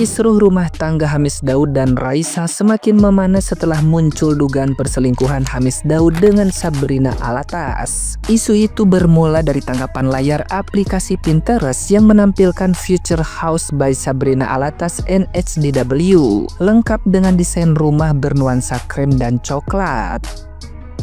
Kisruh rumah tangga Hamis Daud dan Raisa semakin memanas setelah muncul dugaan perselingkuhan Hamis Daud dengan Sabrina Alatas. Isu itu bermula dari tanggapan layar aplikasi Pinterest yang menampilkan Future House by Sabrina Alatas NHDW, lengkap dengan desain rumah bernuansa krem dan coklat.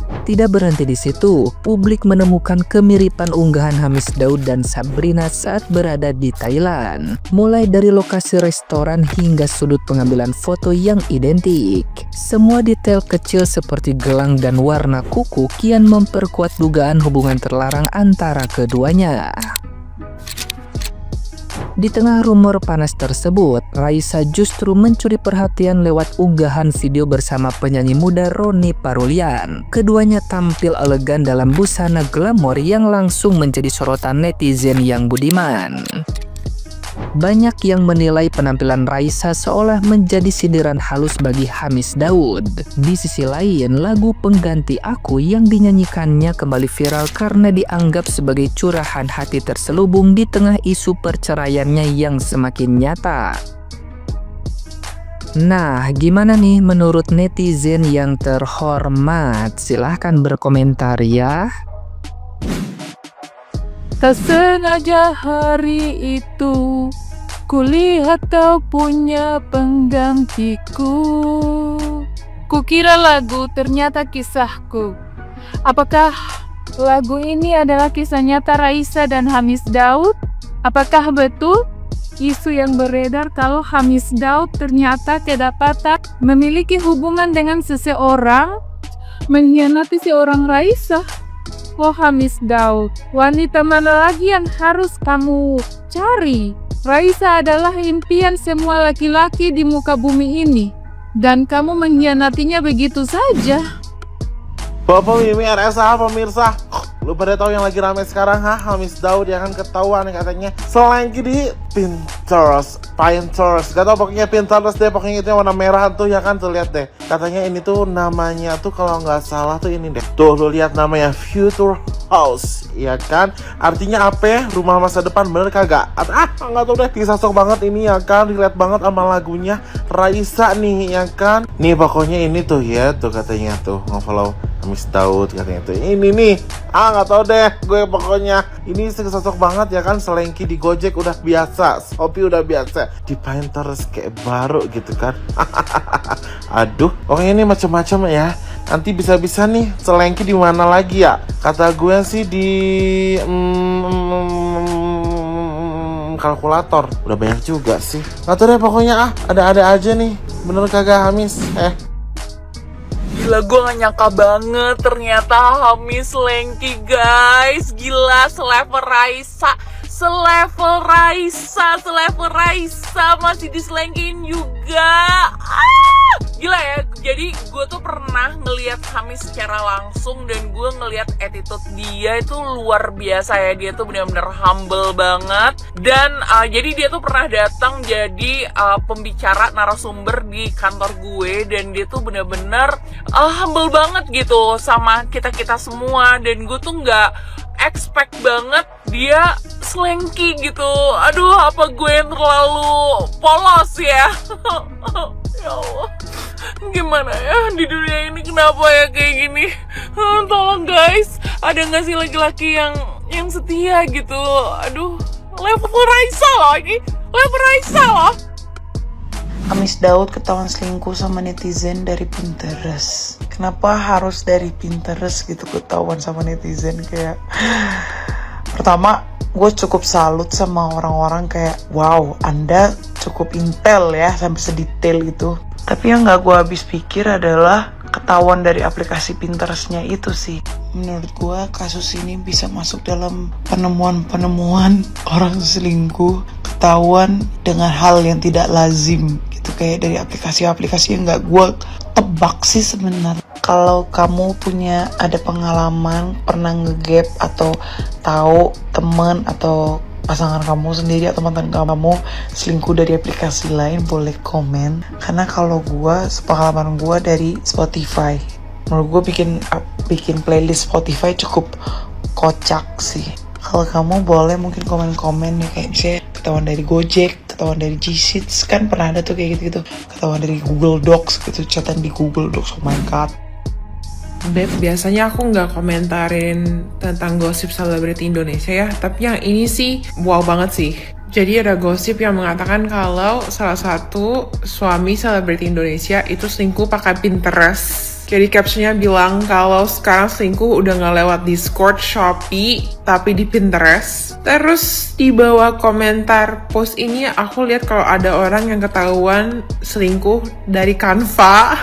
Tidak berhenti di situ, publik menemukan kemiripan unggahan Hamis Daud dan Sabrina saat berada di Thailand. Mulai dari lokasi restoran hingga sudut pengambilan foto yang identik. Semua detail kecil seperti gelang dan warna kuku kian memperkuat dugaan hubungan terlarang antara keduanya. Di tengah rumor panas tersebut, Raisa justru mencuri perhatian lewat unggahan video bersama penyanyi muda Ronnie Parulian. Keduanya tampil elegan dalam busana glamor yang langsung menjadi sorotan netizen yang budiman. Banyak yang menilai penampilan Raisa seolah menjadi sindiran halus bagi Hamis Daud. Di sisi lain, lagu Pengganti Aku yang dinyanyikannya kembali viral karena dianggap sebagai curahan hati terselubung di tengah isu perceraiannya yang semakin nyata. Nah, gimana nih menurut netizen yang terhormat? Silahkan berkomentar ya. Tak sengaja hari itu kulihat kau punya penggantiku. Kukira lagu, ternyata kisahku. Apakah lagu ini adalah kisah nyata Raisa dan Hamis Daud? Apakah betul isu yang beredar kalau Hamis Daud ternyata kedapatan memiliki hubungan dengan seseorang, mengkhianati seorang Raisa? Oh Hamis Daud, wanita mana lagi yang harus kamu cari? Raisa adalah impian semua laki-laki di muka bumi ini, dan kamu mengkhianatinya begitu saja. Bapak Mimi RSA pemirsa, lu pada tahu yang lagi rame sekarang Hamis Daud yang kan ketahuan katanya selengki di Pinterest, gak tau pokoknya Pinterest deh, pokoknya itu yang warna merah tuh ya kan, tuh lihat deh, katanya ini tuh namanya tuh kalau nggak salah tuh ini deh, tuh lu lihat namanya Future House, ya kan, artinya apa ya, rumah masa depan, bener kagak? Nggak tau deh, kisah sok banget ini ya kan, relate banget sama lagunya Raisa nih ya kan, nih pokoknya ini tuh ya, tuh katanya tuh nge-follow Hamis Daud katanya tuh ini nih, nggak tau deh gue, pokoknya ini sosok banget ya kan, selengki di Gojek udah biasa, Shopee udah biasa, di Pinterest kayak baru gitu kan. Aduh, pokoknya ini macam-macam ya. Nanti bisa-bisa nih selengki di mana lagi ya? Kata gue sih di kalkulator. Udah banyak juga sih. Nggak tahu deh pokoknya ada-ada aja nih. Bener kagak Hamis? Gila, gue gak nyangka banget ternyata Hamis selengki guys. Gila, selevel Raisa masih diselengkin juga. Gila ya, jadi gue tuh pernah ngelihat Hamis secara langsung dan gue ngelihat attitude dia itu luar biasa ya. Dia tuh benar-benar humble banget, dan jadi dia tuh pernah datang jadi pembicara narasumber di kantor gue, dan dia tuh benar-benar humble banget gitu sama kita semua, dan gue tuh nggak expect banget dia selengki gitu. Aduh, apa gue yang terlalu polos ya? Ya Allah, gimana ya di dunia ini, kenapa ya kayak gini? Tolong guys, ada nggak sih laki-laki yang setia gitu? Aduh, level Raisa loh ini, level Raisa loh. Hamis Daud ketahuan selingkuh sama netizen dari Pinterest. Kenapa harus dari Pinterest gitu ketahuan sama netizen? Kayak pertama, gue cukup salut sama orang-orang kayak wow, Anda cukup intel ya sampai sedetail itu. Tapi yang gak gue habis pikir adalah ketahuan dari aplikasi Pinterestnya itu sih. Menurut gue kasus ini bisa masuk dalam penemuan orang selingkuh ketahuan dengan hal yang tidak lazim gitu, kayak dari aplikasi-aplikasi yang gak gue tebak sih sebenarnya. Kalau kamu ada pengalaman pernah ngegap atau tahu teman atau pasangan kamu sendiri atau mantan kamu selingkuh dari aplikasi lain, boleh komen. Karena kalau sepengalaman gue dari Spotify, menurut gue bikin playlist Spotify cukup kocak sih. Kalau kamu boleh mungkin komen-komen ya, kayak misalnya ketahuan dari Gojek, ketahuan dari G-Sheets, kan pernah ada tuh kayak gitu-gitu, ketahuan dari Google Docs gitu, chatan di Google Docs. Oh my god. Beb, biasanya aku nggak komentarin tentang gosip selebriti Indonesia ya, tapi yang ini sih wow banget sih. Jadi ada gosip yang mengatakan kalau salah satu suami selebriti Indonesia itu selingkuh pakai Pinterest. Jadi captionnya bilang kalau sekarang selingkuh udah nggak lewat Discord, Shopee, tapi di Pinterest. Terus di bawah komentar post ini aku lihat kalau ada orang yang ketahuan selingkuh dari Canva.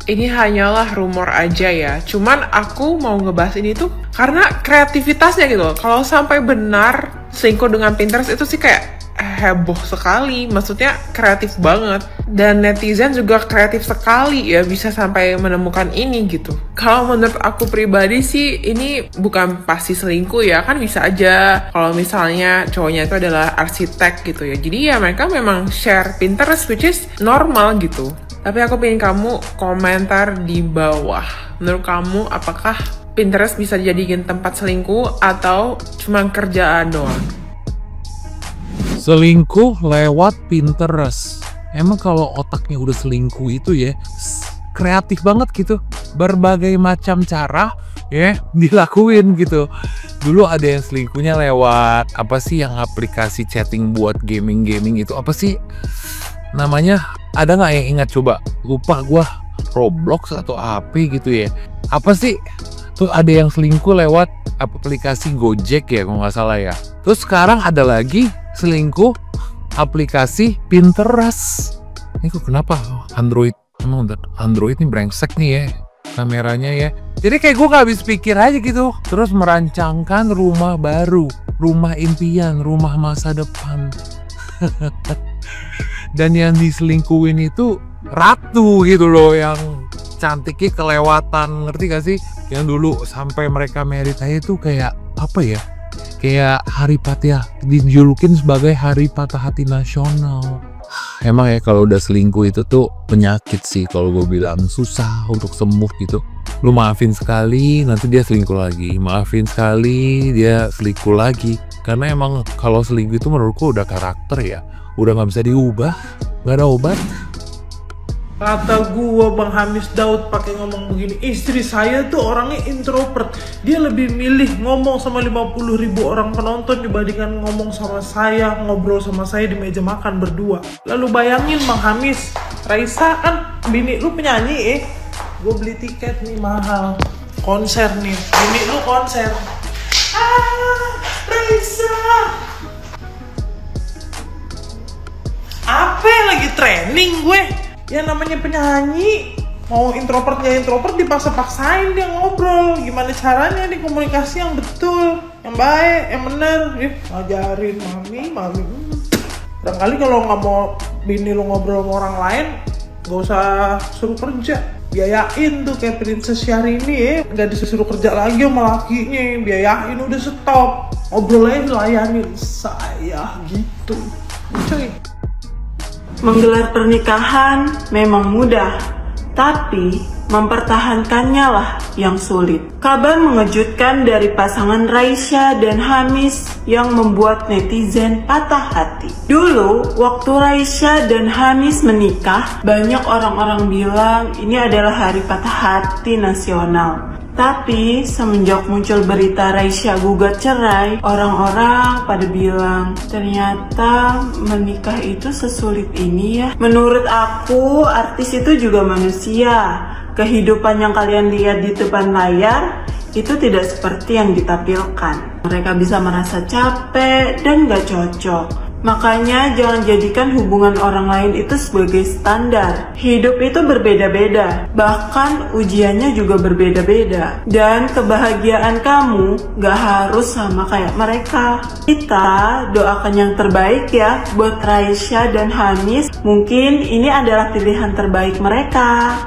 Ini hanyalah rumor aja ya. Cuman aku mau ngebahas ini tuh karena kreativitasnya gitu. Kalau sampai benar selingkuh dengan Pinterest itu sih kayak heboh sekali. Maksudnya kreatif banget. Dan netizen juga kreatif sekali ya bisa sampai menemukan ini gitu. Kalau menurut aku pribadi sih ini bukan pasti selingkuh ya. Kan bisa aja kalau misalnya cowoknya itu adalah arsitek gitu ya. Jadi ya mereka memang share Pinterest which is normal gitu. Tapi aku pengen kamu komentar di bawah. Menurut kamu apakah Pinterest bisa dijadiin tempat selingkuh atau cuma kerjaan doang? Selingkuh lewat Pinterest. Emang kalau otaknya udah selingkuh itu ya kreatif banget gitu. Berbagai macam cara ya dilakuin gitu. Dulu ada yang selingkuhnya lewat apa sih yang aplikasi chatting buat gaming itu apa sih namanya? Ada nggak yang ingat coba? Lupa gua, Roblox atau apa gitu ya. Apa sih? Terus ada yang selingkuh lewat aplikasi Gojek ya kalau nggak salah ya. Terus sekarang ada lagi selingkuh aplikasi Pinterest. Ini kok kenapa Android? Emang Android ini brengsek nih ya kameranya ya. Jadi kayak gue nggak habis pikir aja gitu. Terus merancangkan rumah baru, rumah impian, rumah masa depan. Dan yang diselingkuhin itu ratu gitu loh, yang cantiknya kelewatan, ngerti gak sih? Yang dulu sampai mereka merit aja tuh kayak apa ya? Kayak hari patah, dijulukin sebagai hari patah hati nasional. Emang ya kalau udah selingkuh itu tuh penyakit sih, kalau gue bilang susah untuk sembuh gitu. Lu maafin sekali, nanti dia selingkuh lagi. Maafin sekali, dia selingkuh lagi. Karena emang kalau selingkuh itu menurutku udah karakter ya. Udah gak bisa diubah, gak ada obat. Kata gua Bang Hamis Daud pakai ngomong begini, istri saya tuh orangnya introvert. Dia lebih milih ngomong sama 50.000 orang penonton dibandingkan ngomong sama saya, ngobrol sama saya di meja makan berdua. Lalu bayangin Bang Hamis, Raisa kan bini lu penyanyi gue beli tiket nih mahal, konser nih, bini lu konser. Raisa, apa lagi training gue? Ya namanya penyanyi, mau introvert gak introvert dipaksa-paksain dia ngobrol. Gimana caranya nih komunikasi yang betul, yang baik, yang bener. Ngajarin mami. Barangkali kalau nggak mau bini lu ngobrol sama orang lain, gak usah suruh kerja. Biayain tuh kayak Princess Syahrini gak disuruh kerja lagi sama lakinya. Biayain udah stop. Ngobrolnya layanin saya gitu. Cuy. Menggelar pernikahan memang mudah, tapi mempertahankannya lah yang sulit. Kabar mengejutkan dari pasangan Raisa dan Hamis yang membuat netizen patah hati. Dulu, waktu Raisa dan Hamis menikah, banyak orang-orang bilang ini adalah hari patah hati nasional. Tapi semenjak muncul berita Raisa gugat cerai, orang-orang pada bilang ternyata menikah itu sesulit ini ya. Menurut aku, artis itu juga manusia. Kehidupan yang kalian lihat di depan layar itu tidak seperti yang ditampilkan. Mereka bisa merasa capek dan gak cocok. Makanya jangan jadikan hubungan orang lain itu sebagai standar. Hidup itu berbeda-beda, bahkan ujiannya juga berbeda-beda. Dan kebahagiaan kamu gak harus sama kayak mereka. Kita doakan yang terbaik ya buat Raisa dan Hamis. Mungkin ini adalah pilihan terbaik mereka.